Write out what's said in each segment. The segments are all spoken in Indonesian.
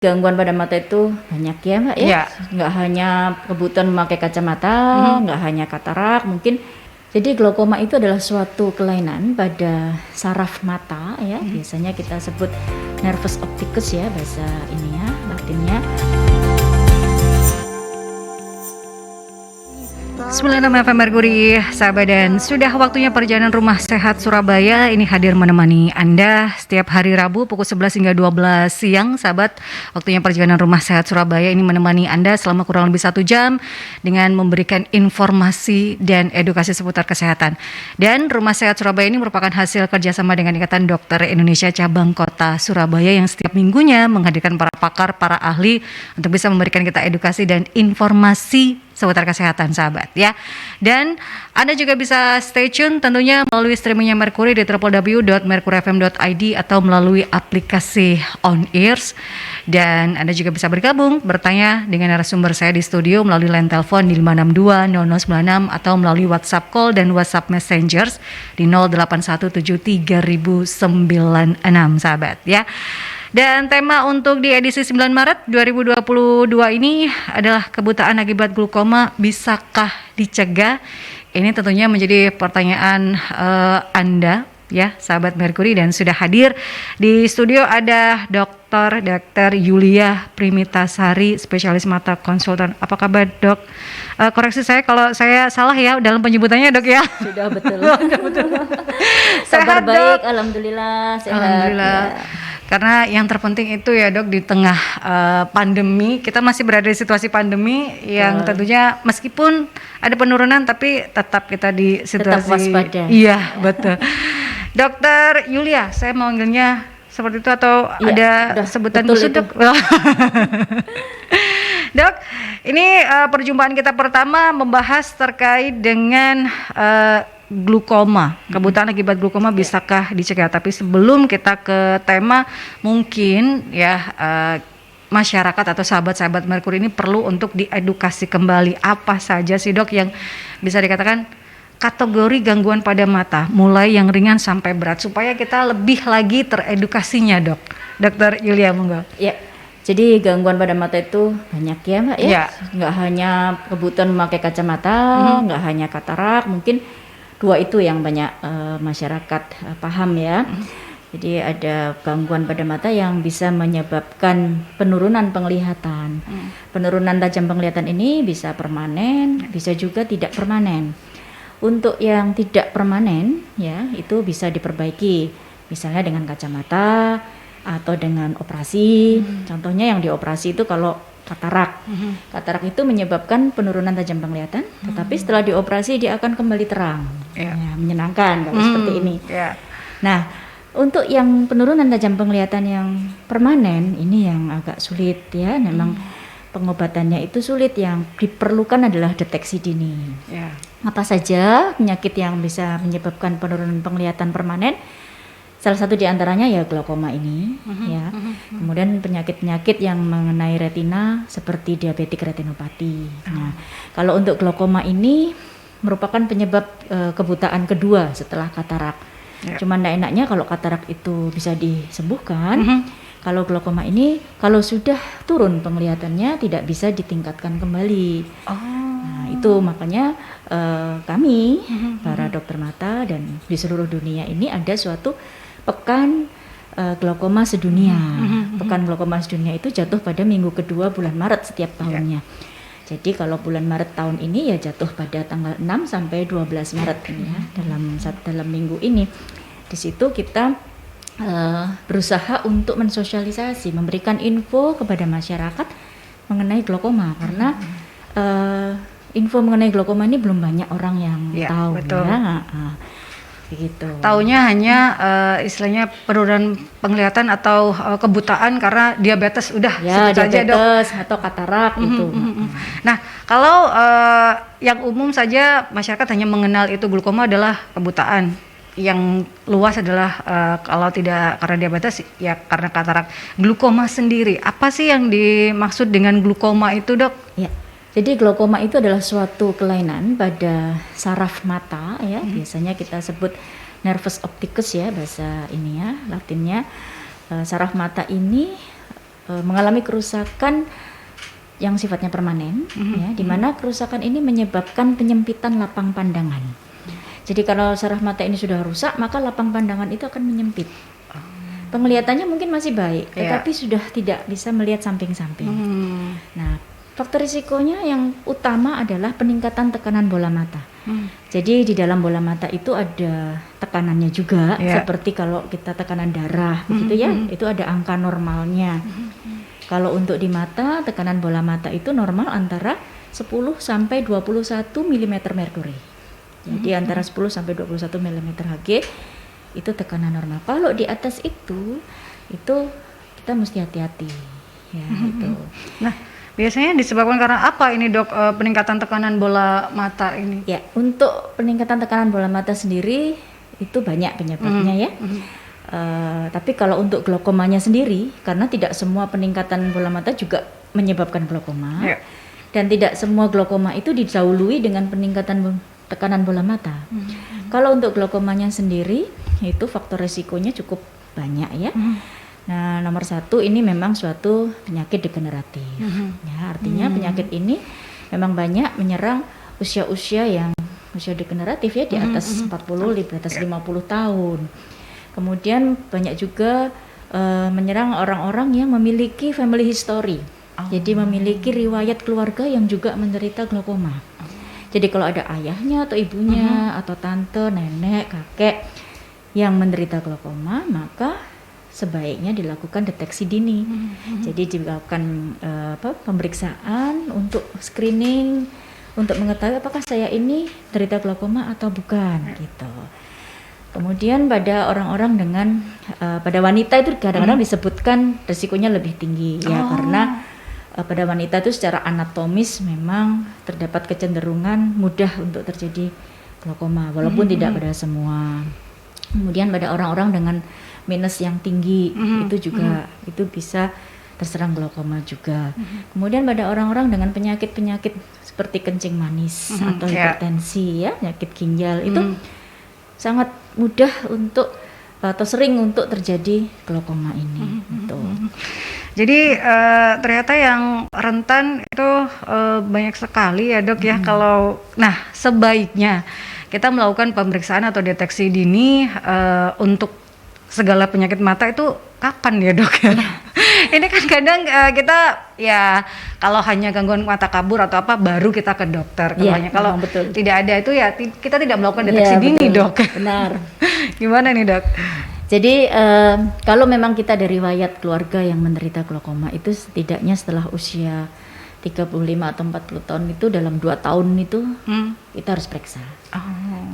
Gangguan pada mata itu banyak ya Mbak ya, Ya. nggak hanya kebutuhan memakai kacamata, nggak hanya katarak mungkin. Jadi glaukoma itu adalah suatu kelainan pada saraf mata ya, biasanya kita sebut nervus opticus ya bahasa ininya, latinnya. 96 FM Merkuri, sahabat, dan sudah waktunya perjalanan Rumah Sehat Surabaya ini hadir menemani Anda setiap hari Rabu pukul 11 hingga 12 siang, sahabat. Waktunya perjalanan Rumah Sehat Surabaya ini menemani Anda selama kurang lebih 1 jam dengan memberikan informasi dan edukasi seputar kesehatan. Dan Rumah Sehat Surabaya ini merupakan hasil kerjasama dengan Ikatan Dokter Indonesia Cabang Kota Surabaya yang setiap minggunya menghadirkan para pakar, para ahli untuk bisa memberikan kita edukasi dan informasi seputar kesehatan, sahabat ya. Dan Anda juga bisa stay tune tentunya melalui streamingnya Merkuri di www.merkurifm.id atau melalui aplikasi On Ears. Dan Anda juga bisa bergabung bertanya dengan narasumber saya di studio melalui line telepon di 5620096 atau melalui WhatsApp call dan WhatsApp Messengers di 08173096, sahabat ya. Dan tema untuk di edisi 9 Maret 2022 ini adalah kebutaan akibat glaukoma bisakah dicegah? Ini tentunya menjadi pertanyaan Anda ya, sahabat Merkuri, dan sudah hadir di studio ada Dr. Yulia Primitasari, spesialis mata konsultan. Apa kabar, Dok? Koreksi saya kalau saya salah ya dalam penyebutannya, Dok ya. Sudah betul. Sehat, baik, Dok? alhamdulillah sehat. Alhamdulillah. Ya. Karena yang terpenting itu ya, Dok, di tengah pandemi, kita masih berada di situasi pandemi yang tentunya meskipun ada penurunan tapi tetap kita di situasi Tetap waspada. Iya, betul. Dokter Yulia, saya manggilnya seperti itu atau Iya, ada sebutan betul khusus, itu. Dok? Dok, ini perjumpaan kita pertama membahas terkait dengan glaukoma, kebutaan akibat glaukoma bisakah dicegah? Tapi sebelum kita ke tema, mungkin ya masyarakat atau sahabat-sahabat Merkuri ini perlu untuk diedukasi kembali apa saja sih, Dok, yang bisa dikatakan kategori gangguan pada mata, mulai yang ringan sampai berat, supaya kita lebih lagi teredukasinya, Dok. Dokter Yulia, monggo. Ya, jadi gangguan pada mata itu banyak ya Mbak ya, Ya. nggak hanya kebutuhan memakai kacamata, nggak hanya katarak, mungkin dua itu yang banyak masyarakat paham ya. Jadi ada gangguan pada mata yang bisa menyebabkan penurunan penglihatan. Penurunan tajam penglihatan ini bisa permanen, bisa juga tidak permanen. Untuk yang tidak permanen ya, itu bisa diperbaiki, misalnya dengan kacamata atau dengan operasi. Contohnya yang dioperasi itu kalau katarak. Katarak itu menyebabkan penurunan tajam penglihatan, tetapi setelah dioperasi dia akan kembali terang. Ya. Ya, menyenangkan kalau seperti ini. Ya. Nah, untuk yang penurunan tajam penglihatan yang permanen ini yang agak sulit ya, memang pengobatannya itu sulit. Yang diperlukan adalah deteksi dini. Ya. Apa saja penyakit yang bisa menyebabkan penurunan penglihatan permanen? Salah satu diantaranya ya glaukoma ini, ya. Kemudian penyakit-penyakit yang mengenai retina seperti diabetik retinopati. Nah, kalau untuk glaukoma ini merupakan penyebab kebutaan kedua setelah katarak. Ya. Cuman enaknya kalau katarak itu bisa disembuhkan. Kalau glaukoma ini kalau sudah turun penglihatannya tidak bisa ditingkatkan kembali. Nah, itu makanya kami para dokter mata dan di seluruh dunia ini ada suatu pekan glaukoma sedunia. Pekan glaukoma sedunia itu jatuh pada minggu kedua bulan Maret setiap tahunnya. Jadi kalau bulan Maret tahun ini ya jatuh pada tanggal 6 sampai 12 Maret ini ya, dalam minggu ini. Di situ kita berusaha untuk mensosialisasi, memberikan info kepada masyarakat mengenai glaukoma, karena info mengenai glaukoma ini belum banyak orang yang tahu. Betul. Ya. Begitu. Taunya hanya istilahnya penurunan penglihatan atau kebutaan karena diabetes, udah Ya, sebut saja, Dok. diabetes atau katarak itu. Nah, kalau yang umum saja masyarakat hanya mengenal itu glaukoma adalah kebutaan. Yang luas adalah kalau tidak karena diabetes ya karena katarak. Glaukoma sendiri, apa sih yang dimaksud dengan glaukoma itu, Dok? Ya. Jadi glaukoma itu adalah suatu kelainan pada saraf mata ya, biasanya kita sebut nervus opticus ya bahasa ini ya, latinnya. Saraf mata ini mengalami kerusakan yang sifatnya permanen, ya, di mana kerusakan ini menyebabkan penyempitan lapang pandangan. Jadi kalau saraf mata ini sudah rusak, maka lapang pandangan itu akan menyempit. Penglihatannya mungkin masih baik, tetapi sudah tidak bisa melihat samping-samping. Nah, faktor risikonya yang utama adalah peningkatan tekanan bola mata. Jadi di dalam bola mata itu ada tekanannya juga, seperti kalau kita tekanan darah, begitu ya, itu ada angka normalnya. Kalau untuk di mata, tekanan bola mata itu normal antara 10 sampai 21 mm merkuri. Jadi antara 10 sampai 21 mm Hg itu tekanan normal. Kalau di atas itu kita mesti hati-hati, ya gitu. Nah, biasanya disebabkan karena apa ini dok, peningkatan tekanan bola mata ini? Ya, untuk peningkatan tekanan bola mata sendiri itu banyak penyebabnya ya. Tapi kalau untuk glaukomanya sendiri, karena tidak semua peningkatan bola mata juga menyebabkan glaukoma, dan tidak semua glaukoma itu didahului dengan peningkatan tekanan bola mata. Kalau untuk glaukomanya sendiri, itu faktor resikonya cukup banyak ya. Nah, nomor satu ini memang suatu penyakit degeneratif. Ya, artinya penyakit ini memang banyak menyerang usia-usia yang usia degeneratif ya, di atas 40, di atas 50 tahun. Kemudian banyak juga menyerang orang-orang yang memiliki family history. Jadi memiliki riwayat keluarga yang juga menderita glaukoma. Jadi kalau ada ayahnya atau ibunya atau tante, nenek, kakek yang menderita glaukoma, maka sebaiknya dilakukan deteksi dini. Jadi dilakukan pemeriksaan untuk screening untuk mengetahui apakah saya ini menderita glaukoma atau bukan gitu. Kemudian pada orang-orang dengan pada wanita itu kadang-kadang disebutkan risikonya lebih tinggi ya, karena pada wanita itu secara anatomis memang terdapat kecenderungan mudah untuk terjadi glaukoma walaupun tidak pada semua. Kemudian pada orang-orang dengan minus yang tinggi itu juga itu bisa terserang glaukoma juga. Kemudian pada orang-orang dengan penyakit-penyakit seperti kencing manis atau hipertensi ya, penyakit ginjal itu sangat mudah untuk atau sering untuk terjadi glaukoma ini. Gitu. Jadi ternyata yang rentan itu banyak sekali ya dok ya. Kalau sebaiknya kita melakukan pemeriksaan atau deteksi dini untuk segala penyakit mata itu kapan ya dok ya? Ini kan kadang kita ya kalau hanya gangguan mata kabur atau apa baru kita ke dokter. Kalau betul. Tidak ada itu ya kita tidak melakukan deteksi dini dok. Benar. Gimana nih dok? Jadi kalau memang kita ada riwayat keluarga yang menderita glaukoma itu setidaknya setelah usia 35 atau 40 tahun itu dalam 2 tahun itu kita harus periksa.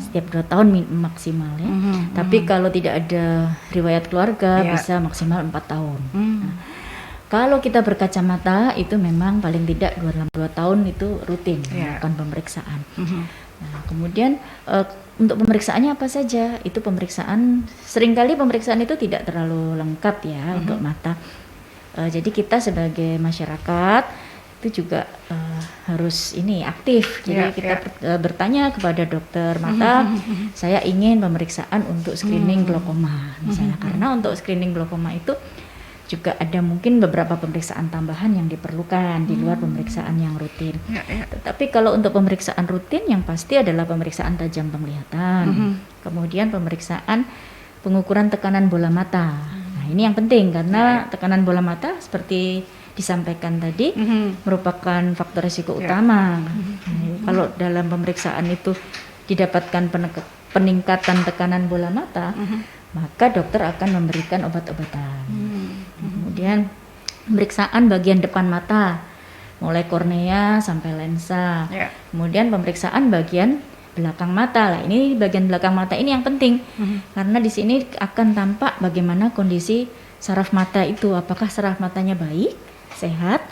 Setiap 2 tahun maksimal ya. Tapi kalau tidak ada riwayat keluarga bisa maksimal 4 tahun. Nah, kalau kita berkacamata itu memang paling tidak dalam 2 tahun itu rutin melakukan pemeriksaan. Nah, kemudian untuk pemeriksaannya apa saja? Itu pemeriksaan seringkali pemeriksaan itu tidak terlalu lengkap ya untuk mata. Jadi kita sebagai masyarakat itu juga harus aktif. Jadi kita bertanya kepada dokter mata, saya ingin pemeriksaan untuk screening glaukoma misalnya, karena untuk screening glaukoma itu juga ada mungkin beberapa pemeriksaan tambahan yang diperlukan di luar pemeriksaan yang rutin. Tetapi kalau untuk pemeriksaan rutin yang pasti adalah pemeriksaan tajam penglihatan, kemudian pemeriksaan pengukuran tekanan bola mata. Nah, ini yang penting karena tekanan bola mata seperti disampaikan tadi merupakan faktor risiko utama. Kalau dalam pemeriksaan itu didapatkan peningkatan tekanan bola mata, maka dokter akan memberikan obat-obatan. Kemudian pemeriksaan bagian depan mata, mulai kornea sampai lensa. Kemudian pemeriksaan bagian belakang mata. Lah, ini bagian belakang mata ini yang penting, karena di sini akan tampak bagaimana kondisi saraf mata itu, apakah saraf matanya baik, sehat,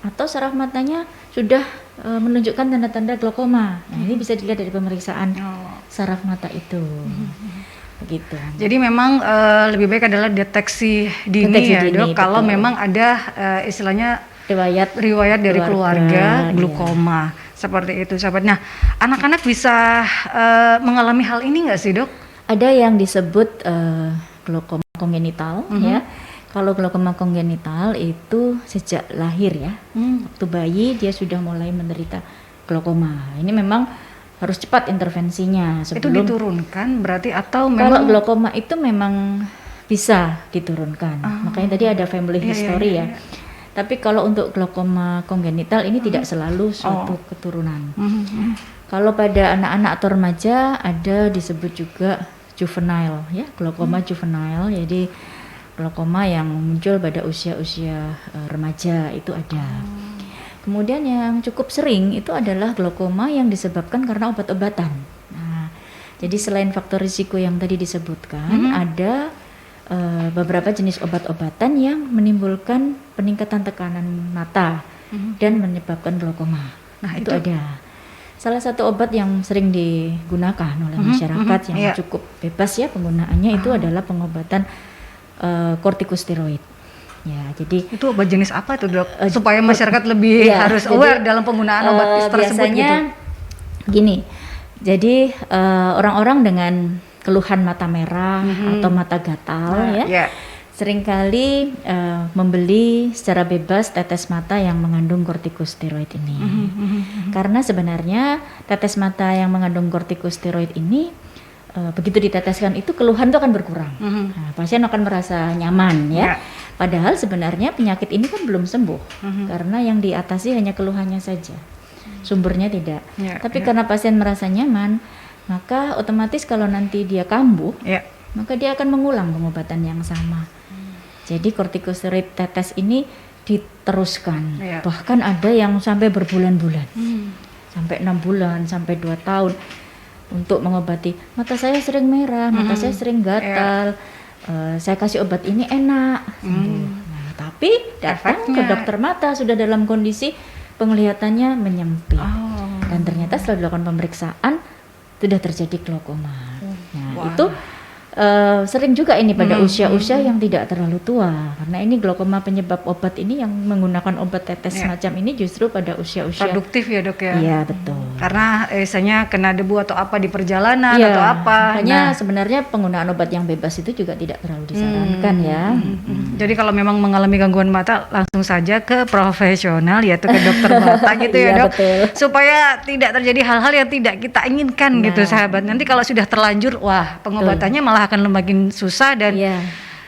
atau saraf matanya sudah menunjukkan tanda-tanda glaukoma. Nah, ini bisa dilihat dari pemeriksaan saraf mata itu. Begitu. Jadi memang lebih baik adalah deteksi dini ya dok. Kalau memang ada istilahnya riwayat dari keluarga glaukoma seperti itu sahabat. Nah, anak-anak bisa mengalami hal ini nggak sih dok? Ada yang disebut glaukoma kongenital ya. Kalau glaukoma kongenital itu sejak lahir ya, waktu bayi dia sudah mulai menderita glaukoma. Ini memang harus cepat intervensinya Itu sebelum. diturunkan berarti atau Kalau memang glaukoma itu memang bisa diturunkan, makanya tadi ada family history ya. Tapi kalau untuk glaukoma kongenital ini tidak selalu suatu keturunan. Kalau pada anak-anak atau remaja ada disebut juga juvenile ya, glaukoma juvenile. Jadi glaukoma yang muncul pada usia-usia remaja itu ada. Kemudian yang cukup sering itu adalah glaukoma yang disebabkan karena obat-obatan. Nah, jadi selain faktor risiko yang tadi disebutkan, ada beberapa jenis obat-obatan yang menimbulkan peningkatan tekanan mata dan menyebabkan glaukoma. Nah, itu ada. Salah satu obat yang sering digunakan oleh masyarakat yang cukup bebas ya penggunaannya itu adalah pengobatan kortikosteroid. Ya, jadi itu obat jenis apa itu, Dok? Supaya masyarakat lebih harus aware dalam penggunaan obat tersebut biasanya gitu. Gini. Jadi orang-orang dengan keluhan mata merah atau mata gatal seringkali membeli secara bebas tetes mata yang mengandung kortikosteroid ini. Karena sebenarnya tetes mata yang mengandung kortikosteroid ini begitu diteteskan itu keluhan itu akan berkurang. Nah, pasien akan merasa nyaman ya. Padahal sebenarnya penyakit ini kan belum sembuh karena yang diatasi hanya keluhannya saja. Sumbernya tidak. Tapi karena pasien merasa nyaman, maka otomatis kalau nanti dia kambuh, maka dia akan mengulang pengobatan yang sama. Jadi kortikosteroid tetes ini diteruskan. Bahkan ada yang sampai berbulan-bulan. Sampai 6 bulan, sampai 2 tahun. Untuk mengobati mata saya sering merah, mata saya sering gatal, saya kasih obat ini enak. Nah, tapi datang ke dokter mata sudah dalam kondisi penglihatannya menyempit, dan ternyata setelah dilakukan pemeriksaan sudah terjadi glaukoma. Nah, itu sering juga ini pada usia-usia yang tidak terlalu tua, karena ini glaukoma penyebab obat ini yang menggunakan obat tetes semacam ini justru pada usia-usia produktif ya, Dok ya. Iya, betul. Karena misalnya kena debu atau apa di perjalanan atau apa. Makanya sebenarnya penggunaan obat yang bebas itu juga tidak terlalu disarankan ya. Jadi kalau memang mengalami gangguan mata langsung saja ke profesional yaitu ke dokter mata gitu ya, Dok. Betul. Supaya tidak terjadi hal-hal yang tidak kita inginkan gitu, sahabat. Nanti kalau sudah terlanjur, wah pengobatannya malah akan makin susah dan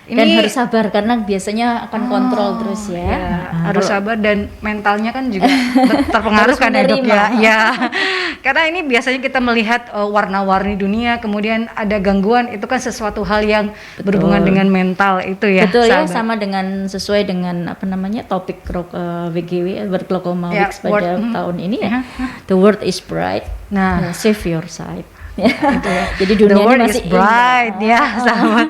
dan harus sabar karena biasanya akan kontrol terus ya. Harus sabar dan mentalnya kan juga terpengaruh kan ya, Dok ya. Ya. Karena ini biasanya kita melihat warna-warni dunia, kemudian ada gangguan, itu kan sesuatu hal yang berhubungan dengan mental itu ya. Betul sahabat. Ya, sama dengan sesuai dengan apa namanya topik WGW World Glaucoma Weeks pada tahun ini ya. The world is bright. Nah, save your sight. Jadi dunia ini masih bright sama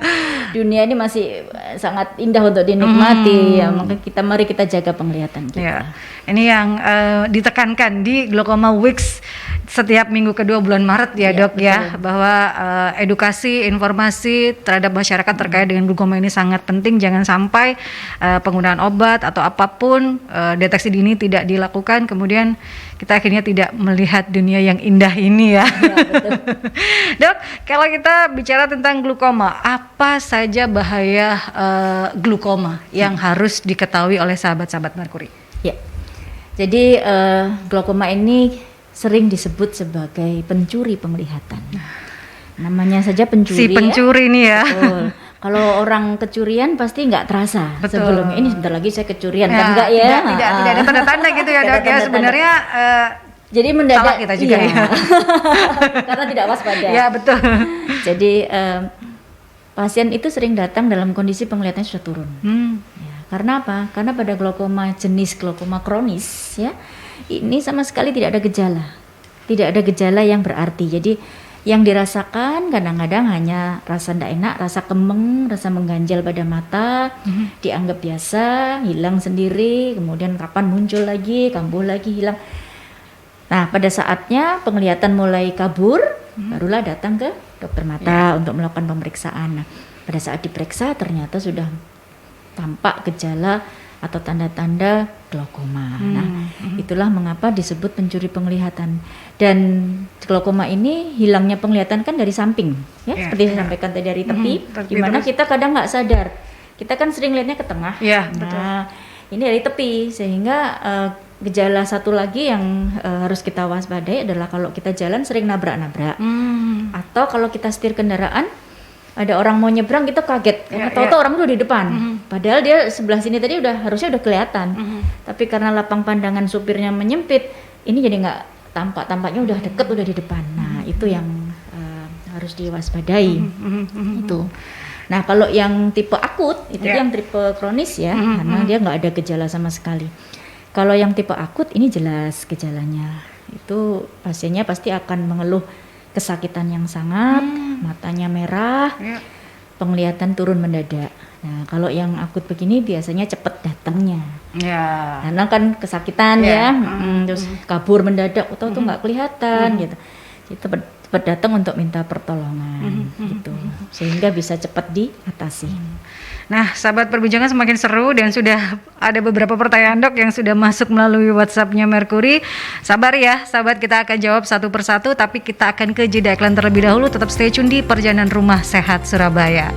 dunia ini masih sangat indah untuk dinikmati ya, maka mari kita jaga penglihatan kita. Ini yang ditekankan di Glaucoma Weeks setiap minggu kedua bulan Maret ya, Dok betul. Ya, bahwa edukasi informasi terhadap masyarakat terkait dengan glaukoma ini sangat penting. Jangan sampai penggunaan obat atau apapun deteksi dini tidak dilakukan, kemudian kita akhirnya tidak melihat dunia yang indah ini ya. Betul. Dok, kalau kita bicara tentang glaukoma, apa saja bahaya glaukoma yang harus diketahui oleh sahabat-sahabat Merkuri? Ya, jadi glaukoma ini sering disebut sebagai pencuri penglihatan. Namanya saja pencuri. Si pencuri nih ya. Betul. Kalau orang kecurian pasti nggak terasa. Betul. Sebelumnya ini sebentar lagi saya kecurian kan enggak ya? Tidak ada tanda-tanda gitu ya, Dok ya. Sebenarnya jadi mendadak salah kita juga ya. Karena tidak waspada. Ya, betul. Jadi pasien itu sering datang dalam kondisi penglihatannya sudah turun. Ya, karena apa? Karena pada glaukoma jenis glaukoma kronis ya, ini sama sekali tidak ada gejala. Tidak ada gejala yang berarti. Jadi yang dirasakan kadang-kadang hanya rasa tidak enak, rasa kemeng, rasa mengganjal pada mata, dianggap biasa, hilang sendiri, kemudian kapan muncul lagi, kambuh lagi, hilang. Nah, pada saatnya penglihatan mulai kabur, barulah datang ke dokter mata untuk melakukan pemeriksaan. Nah, pada saat diperiksa ternyata sudah tampak gejala atau tanda-tanda glaukoma. Nah, itulah mengapa disebut pencuri penglihatan. Dan glaukoma ini hilangnya penglihatan kan dari samping, ya, seperti saya sampaikan tadi dari tepi, di mana kita kadang nggak sadar kita kan sering lihatnya ke tengah. Iya, betul. Nah, ini dari tepi, sehingga gejala satu lagi yang harus kita waspadai adalah kalau kita jalan sering nabrak-nabrak, atau kalau kita setir kendaraan ada orang mau nyebrang kita kaget karena tahu-tahu orang itu di depan, padahal dia sebelah sini tadi harusnya udah kelihatan, tapi karena lapang pandangan supirnya menyempit, ini jadi nggak tampaknya udah deket, udah di depan. Nah itu yang harus diwaspadai. Itu. Nah kalau yang tipe akut itu yang tipe kronis ya, karena dia nggak ada gejala sama sekali. Kalau yang tipe akut ini jelas gejalanya, itu pasiennya pasti akan mengeluh kesakitan yang sangat, matanya merah, penglihatan turun mendadak. Nah kalau yang akut begini biasanya cepet datangnya, karena kan kesakitan terus kabur mendadak, atau tuh nggak kelihatan gitu. Cepat datang untuk minta pertolongan gitu, sehingga bisa cepat diatasi. Nah, sahabat perbincangan semakin seru dan sudah ada beberapa pertanyaan dok yang sudah masuk melalui WhatsApp-nya Mercury. Sabar ya, sahabat, kita akan jawab satu persatu, tapi kita akan ke jeda iklan terlebih dahulu. Tetap stay tune di Perjalanan Rumah Sehat Surabaya.